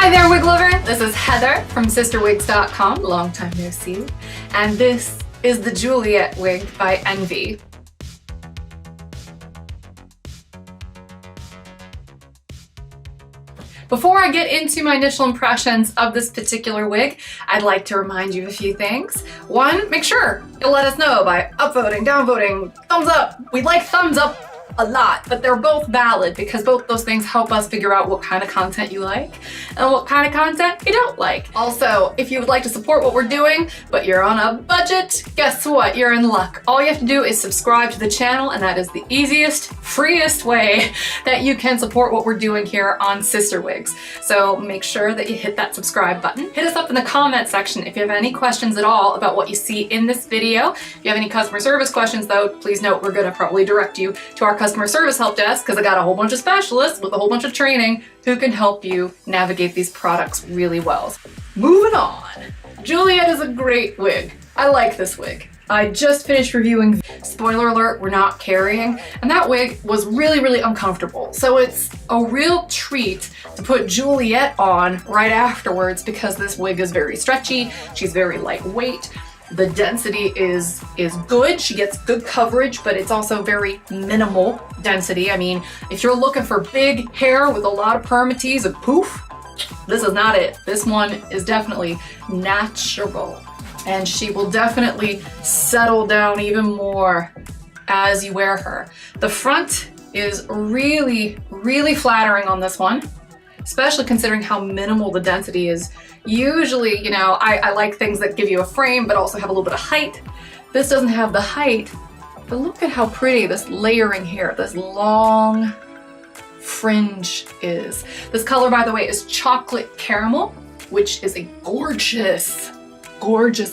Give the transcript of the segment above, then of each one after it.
Hi there, wig lover! This is Heather from CysterWigs.com, long time no see, and this is the Juliet wig by Envy. Before I get into my initial impressions of this particular wig, I'd like to remind you of a few things. One, make sure you'll let us know by upvoting, downvoting, thumbs up. We'd like thumbs up a lot, but they're both valid because both those things help us figure out what kind of content you like and what kind of content you don't like. Also, if you would like to support what we're doing, but you're on a budget, guess what? You're in luck. All you have to do is subscribe to the channel, and that is the easiest, freest way that you can support what we're doing here on CysterWigs. So make sure that you hit that subscribe button. Hit us up in the comment section if you have any questions at all about what you see in this video. If you have any customer service questions though, please note we're gonna probably direct you to our customer service help desk because I got a whole bunch of specialists with a whole bunch of training who can help you navigate these products really well. Moving on. Juliet is a great wig. I like this wig. I just finished reviewing. Spoiler alert, we're not carrying, and that wig was really, really uncomfortable. So it's a real treat to put Juliet on right afterwards because this wig is very stretchy, she's very lightweight. The density is good. She gets good coverage, but it's also very minimal density. I mean, if you're looking for big hair with a lot of permatease and poof, this is not it. This one is definitely natural, and she will definitely settle down even more as you wear her. The front is really, really flattering on this one, especially considering how minimal the density is. Usually, you know, I like things that give you a frame but also have a little bit of height. This doesn't have the height, but look at how pretty this layering here, this long fringe is. This color, by the way, is chocolate caramel, which is a gorgeous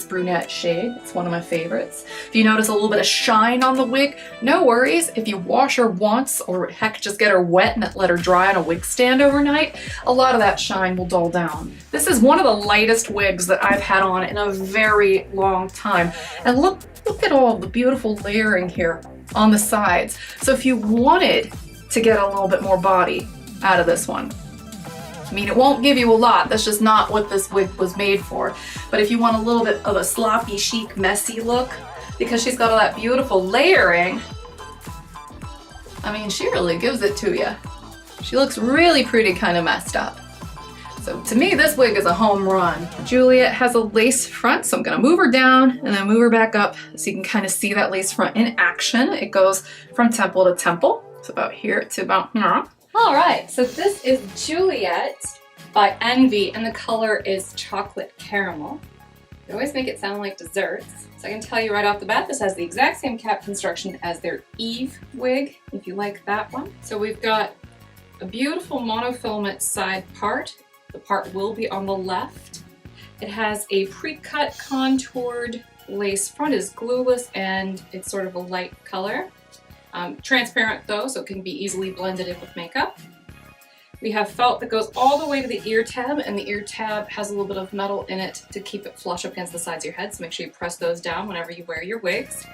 brunette shade. It's one of my favorites. If you notice a little bit of shine on the wig, no worries. If you wash her once, or heck, just get her wet and let her dry on a wig stand overnight, a lot of that shine will dull down. This is one of the lightest wigs that I've had on in a very long time. And look at all the beautiful layering here on the sides. So if you wanted to get a little bit more body out of this one, I mean, it won't give you a lot. That's just not what this wig was made for. But if you want a little bit of a sloppy, chic, messy look, because she's got all that beautiful layering, I mean, she really gives it to you. She looks really pretty, kind of messed up. So to me, this wig is a home run. Juliet has a lace front, so I'm gonna move her down and then move her back up so you can kind of see that lace front in action. It goes from temple to temple. It's about here to about here. All right, so this is Juliet by Envy, and the color is chocolate caramel. They always make it sound like desserts. So I can tell you right off the bat, this has the exact same cap construction as their Eve wig, if you like that one. So we've got a beautiful monofilament side part. The part will be on the left. It has a pre-cut contoured lace front, is glueless, and it's sort of a light color. Transparent though, so it can be easily blended in with makeup. We have felt that goes all the way to the ear tab, and the ear tab has a little bit of metal in it to keep it flush up against the sides of your head, so make sure you press those down whenever you wear your wigs.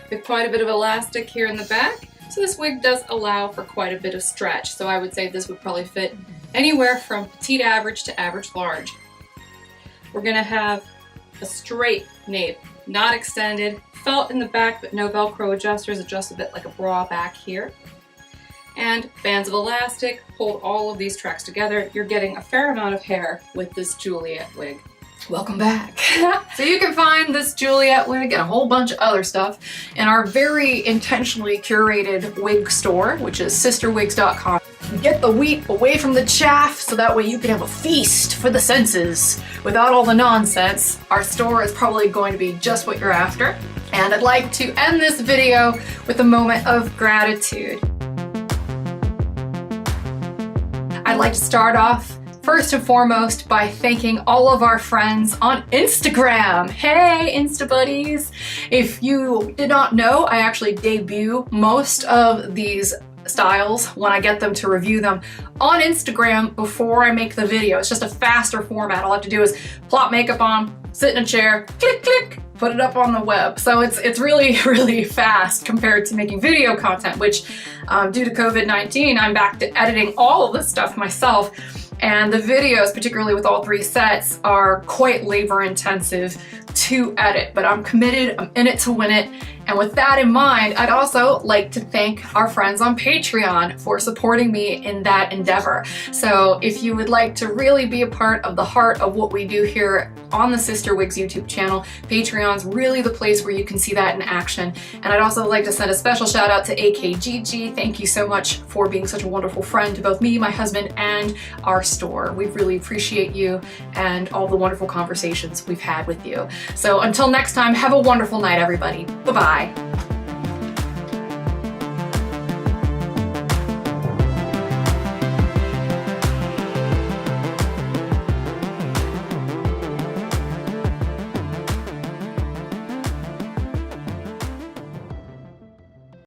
We have quite a bit of elastic here in the back, so this wig does allow for quite a bit of stretch, so I would say this would probably fit anywhere from petite average to average large. We're gonna have a straight nape, not extended, felt in the back but no Velcro adjusters, adjust a bit like a bra back here. And bands of elastic hold all of these tracks together. You're getting a fair amount of hair with this Juliet wig. Welcome back. So you can find this Juliet wig and a whole bunch of other stuff in our very intentionally curated wig store, which is CysterWigs.com. Get the wheat away from the chaff so that way you can have a feast for the senses without all the nonsense. Our store is probably going to be just what you're after. And I'd like to end this video with a moment of gratitude. I'd like to start off first and foremost by thanking all of our friends on Instagram. Hey, Insta buddies! If you did not know, I actually debut most of these styles when I get them to review them on Instagram before I make the video. It's just a faster format. All I have to do is plop makeup on, sit in a chair, click, click, put it up on the web. So it's really, really fast compared to making video content, which due to COVID-19, I'm back to editing all of this stuff myself. And the videos, particularly with all 3 sets, are quite labor intensive to edit, but I'm committed, I'm in it to win it. And with that in mind, I'd also like to thank our friends on Patreon for supporting me in that endeavor. So if you would like to really be a part of the heart of what we do here on the CysterWigs YouTube channel, Patreon's really the place where you can see that in action. And I'd also like to send a special shout out to AKGG. Thank you so much for being such a wonderful friend to both me, my husband, and our store. We really appreciate you and all the wonderful conversations we've had with you. So until next time, have a wonderful night, everybody. Bye-bye.